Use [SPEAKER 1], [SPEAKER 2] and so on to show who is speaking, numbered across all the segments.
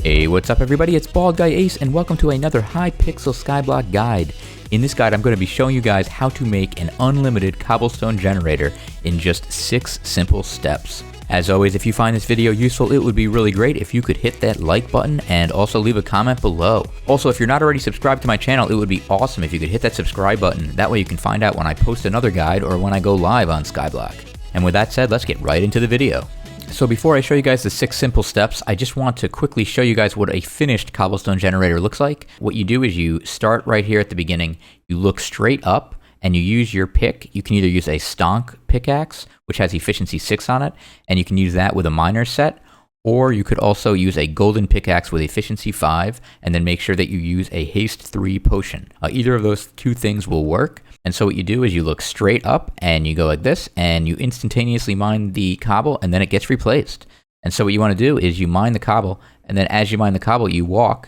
[SPEAKER 1] Hey, what's up everybody? It's BaldGuyAce and welcome to another Hypixel Skyblock guide. In this guide I'm going to be showing you guys how to make an unlimited cobblestone generator in just 6 simple steps. As always, if you find this video useful, it would be really great if you could hit that like button and also leave a comment below. Also, if you're not already subscribed to my channel, it would be awesome if you could hit that subscribe button. That way you can find out when I post another guide or when I go live on Skyblock. And with that said, let's get right into the video. So before I show you guys the 6 simple steps, I just want to quickly show you guys what a finished cobblestone generator looks like. What you do is you start right here at the beginning, you look straight up, and you use your pick. You can either use a stonk pickaxe, which has efficiency 6 on it, and you can use that with a miner set, or you could also use a golden pickaxe with efficiency 5, and then make sure that you use a haste 3 potion. Either of those 2 things will work. And so what you do is you look straight up and you go like this and you instantaneously mine the cobble and then it gets replaced. And so what you want to do is you mine the cobble, and then as you mine the cobble you walk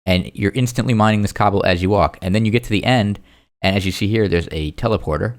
[SPEAKER 1] and you're instantly mining this cobble as you walk. And then you get to the end, and as you see here there's a teleporter.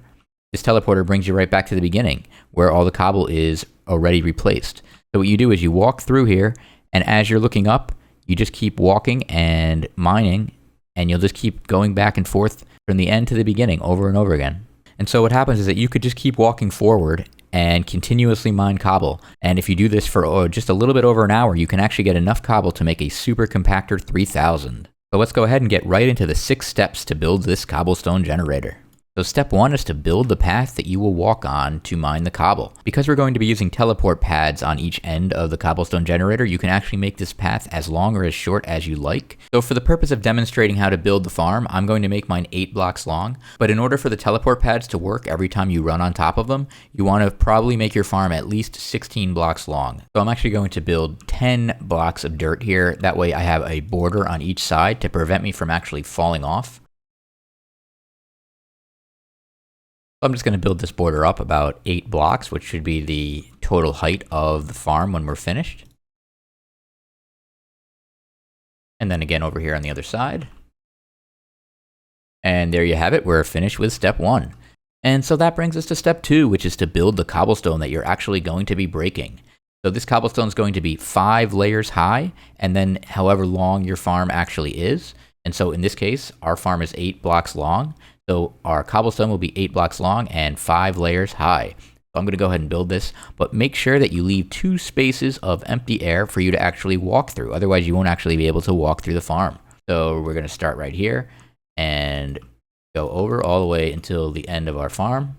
[SPEAKER 1] This teleporter brings you right back to the beginning where all the cobble is already replaced. So what you do is you walk through here, and as you're looking up you just keep walking and mining, and you'll just keep going back and forth from the end to the beginning over and over again. And so what happens is that you could just keep walking forward and continuously mine cobble. And if you do this for just a little bit over an hour, you can actually get enough cobble to make a super compactor 3000. So let's go ahead and get right into the 6 steps to build this cobblestone generator. So step 1 is to build the path that you will walk on to mine the cobble. Because we're going to be using teleport pads on each end of the cobblestone generator, you can actually make this path as long or as short as you like. So for the purpose of demonstrating how to build the farm, I'm going to make mine 8 blocks long. But in order for the teleport pads to work every time you run on top of them, you want to probably make your farm at least 16 blocks long. So I'm actually going to build 10 blocks of dirt here. That way I have a border on each side to prevent me from actually falling off. I'm just going to build this border up about 8 blocks, which should be the total height of the farm when we're finished. And then again over here on the other side. And there you have it, we're finished with step 1. And so that brings us to step 2, which is to build the cobblestone that you're actually going to be breaking. So this cobblestone is going to be 5 layers high, and then however long your farm actually is. And so in this case, our farm is 8 blocks long. So our cobblestone will be 8 blocks long and 5 layers high. So I'm going to go ahead and build this, but make sure that you leave 2 spaces of empty air for you to actually walk through. Otherwise, you won't actually be able to walk through the farm. So we're going to start right here and go over all the way until the end of our farm.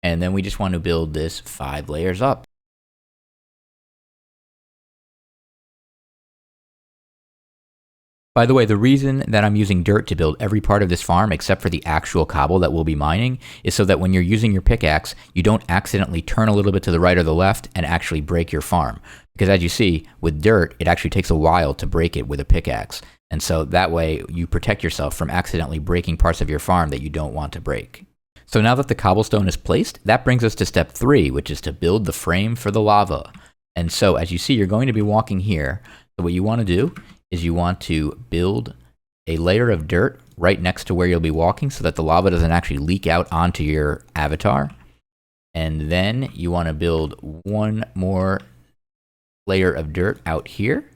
[SPEAKER 1] And then we just want to build this 5 layers up. By the way, the reason that I'm using dirt to build every part of this farm except for the actual cobble that we'll be mining is so that when you're using your pickaxe, you don't accidentally turn a little bit to the right or the left and actually break your farm. Because as you see, with dirt, it actually takes a while to break it with a pickaxe. And so that way you protect yourself from accidentally breaking parts of your farm that you don't want to break. So now that the cobblestone is placed, that brings us to step 3, which is to build the frame for the lava. And so as you see, you're going to be walking here. So what you want to do is you want to build a layer of dirt right next to where you'll be walking so that the lava doesn't actually leak out onto your avatar. And then you want to build 1 more layer of dirt out here.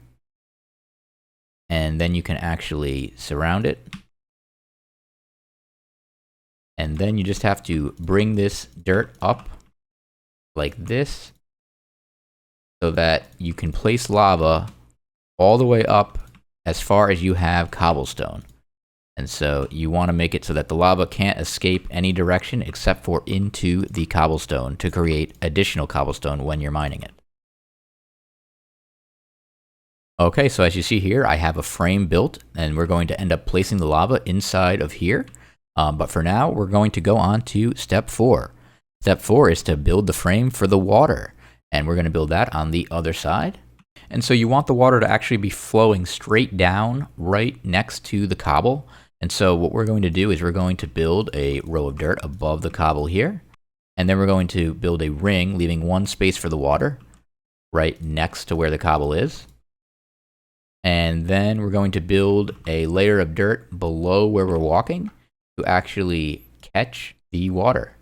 [SPEAKER 1] And then you can actually surround it. And then you just have to bring this dirt up like this so that you can place lava all the way up as far as you have cobblestone. And so you want to make it so that the lava can't escape any direction except for into the cobblestone to create additional cobblestone when you're mining it. Okay, so as you see here, I have a frame built, and we're going to end up placing the lava inside of here. But for now, we're going to go on to step 4. Step 4 is to build the frame for the water, and we're going to build that on the other side. And so you want the water to actually be flowing straight down right next to the cobble. And so what we're going to do is we're going to build a row of dirt above the cobble here. And then we're going to build a ring, leaving 1 space for the water right next to where the cobble is. And then we're going to build a layer of dirt below where we're walking to actually catch the water.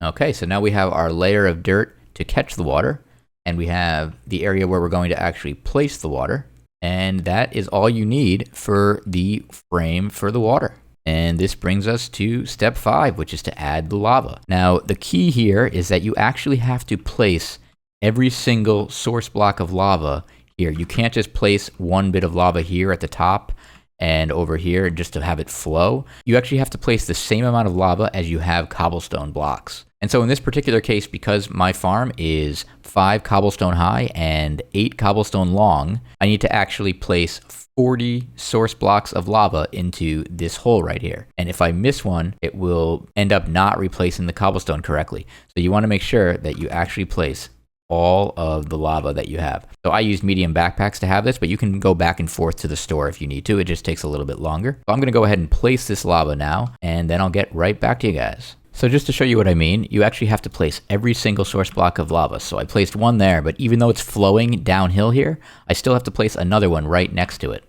[SPEAKER 1] Okay, so now we have our layer of dirt to catch the water. and we have the area where we're going to actually place the water. And that is all you need for the frame for the water. And this brings us to step 5, which is to add the lava. Now, the key here is that you actually have to place every single source block of lava here. You can't just place one bit of lava here at the top and over here just to have it flow. You actually have to place the same amount of lava as you have cobblestone blocks. And so in this particular case, because my farm is 5 cobblestone high and 8 cobblestone long, I need to actually place 40 source blocks of lava into this hole right here. And if I miss one, it will end up not replacing the cobblestone correctly. So you want to make sure that you actually place all of the lava that you have. So I used medium backpacks to have this, but you can go back and forth to the store if you need to. It just takes a little bit longer. So I'm going to go ahead and place this lava now, and then I'll get right back to you guys. So just to show you what I mean, you actually have to place every single source block of lava. So I placed one there, but even though it's flowing downhill here, I still have to place another one right next to it.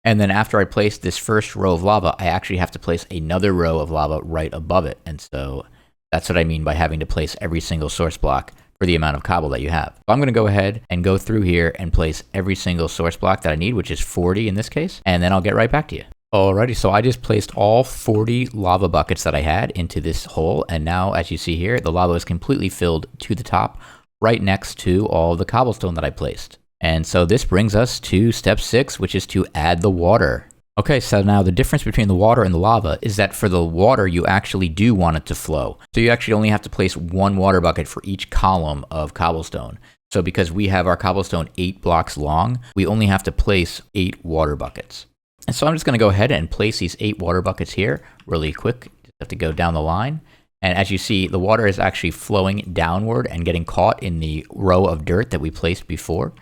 [SPEAKER 1] And then after I place this first row of lava, I actually have to place another row of lava right above it. And so that's what I mean by having to place every single source block for the amount of cobble that you have. So I'm going to go ahead and go through here and place every single source block that I need, which is 40 in this case, and then I'll get right back to you. Alrighty, so I just placed all 40 lava buckets that I had into this hole, and now as you see here, the lava is completely filled to the top, right next to all the cobblestone that I placed. And so this brings us to step 6, which is to add the water. Okay, so now the difference between the water and the lava is that for the water, you actually do want it to flow. So you actually only have to place one water bucket for each column of cobblestone. So because we have our cobblestone 8 blocks long, we only have to place 8 water buckets. And so I'm just going to go ahead and place these 8 water buckets here really quick. Just have to go down the line. And as you see, the water is actually flowing downward and getting caught in the row of dirt that we placed before.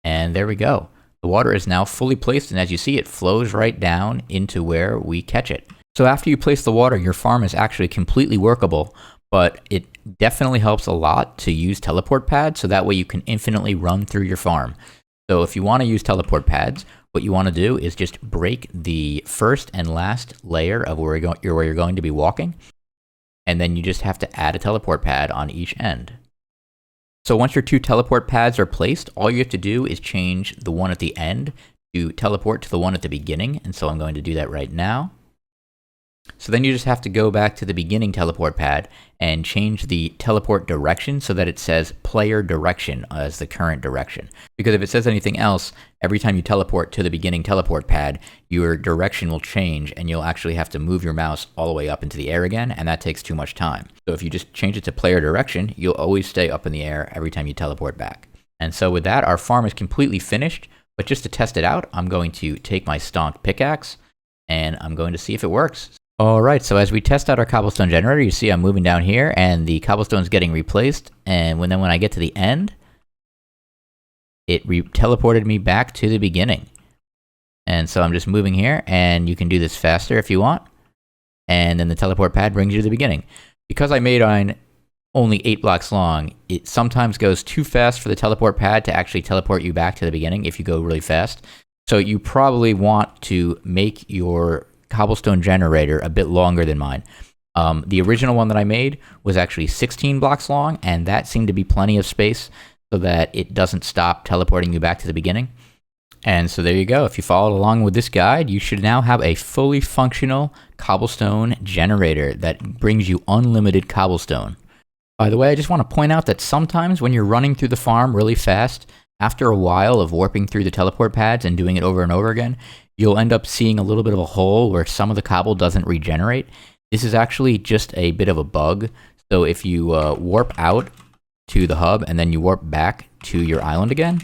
[SPEAKER 1] And there we go. The water is now fully placed, and as you see, it flows right down into where we catch it. So after you place the water, your farm is actually completely workable, but it definitely helps a lot to use teleport pads, so that way you can infinitely run through your farm. So if you want to use teleport pads, what you want to do is just break the first and last layer of where you're going to be walking, and then you just have to add a teleport pad on each end. So once your 2 teleport pads are placed, all you have to do is change the one at the end to teleport to the one at the beginning, and so I'm going to do that right now. So then you just have to go back to the beginning teleport pad and change the teleport direction so that it says player direction as the current direction. Because if it says anything else, every time you teleport to the beginning teleport pad, your direction will change and you'll actually have to move your mouse all the way up into the air again, and that takes too much time. So if you just change it to player direction, you'll always stay up in the air every time you teleport back. And so with that, our farm is completely finished, but just to test it out, I'm going to take my stonked pickaxe and I'm going to see if it works. Alright, so as we test out our cobblestone generator, you see I'm moving down here and the cobblestone's getting replaced, and when I get to the end, it teleported me back to the beginning. And so I'm just moving here, and you can do this faster if you want, and then the teleport pad brings you to the beginning. Because I made mine only 8 blocks long, it sometimes goes too fast for the teleport pad to actually teleport you back to the beginning if you go really fast. So you probably want to make your cobblestone generator a bit longer than mine. The original one that I made was actually 16 blocks long, and that seemed to be plenty of space so that it doesn't stop teleporting you back to the beginning. And so there you go. If you followed along with this guide, you should now have a fully functional cobblestone generator that brings you unlimited cobblestone. By the way, I just want to point out that sometimes when you're running through the farm really fast, after a while of warping through the teleport pads and doing it over and over again, you'll end up seeing a little bit of a hole where some of the cobble doesn't regenerate. This is actually just a bit of a bug. So if you warp out to the hub and then you warp back to your island again,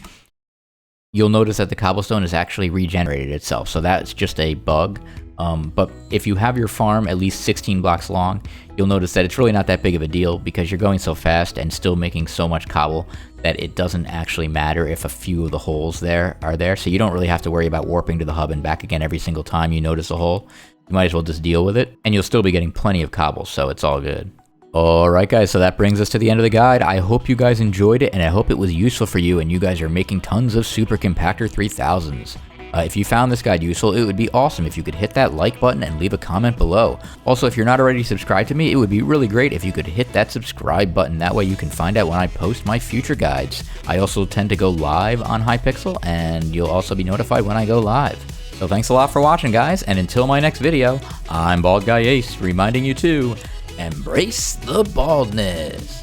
[SPEAKER 1] you'll notice that the cobblestone has actually regenerated itself. So that's just a bug. But if you have your farm at least 16 blocks long, you'll notice that it's really not that big of a deal because you're going so fast and still making so much cobble that it doesn't actually matter if a few of the holes there are there. So you don't really have to worry about warping to the hub and back again every single time you notice a hole. You might as well just deal with it, and you'll still be getting plenty of cobble, so it's all good. Alright guys, so that brings us to the end of the guide. I hope you guys enjoyed it, and I hope it was useful for you and you guys are making tons of Super Compactor 3000s. If you found this guide useful, it would be awesome if you could hit that like button and leave a comment below. Also, if you're not already subscribed to me, it would be really great if you could hit that subscribe button. That way you can find out when I post my future guides. I also tend to go live on Hypixel, and you'll also be notified when I go live. So thanks a lot for watching, guys, and until my next video, I'm BaldGuyAce, reminding you to embrace the baldness.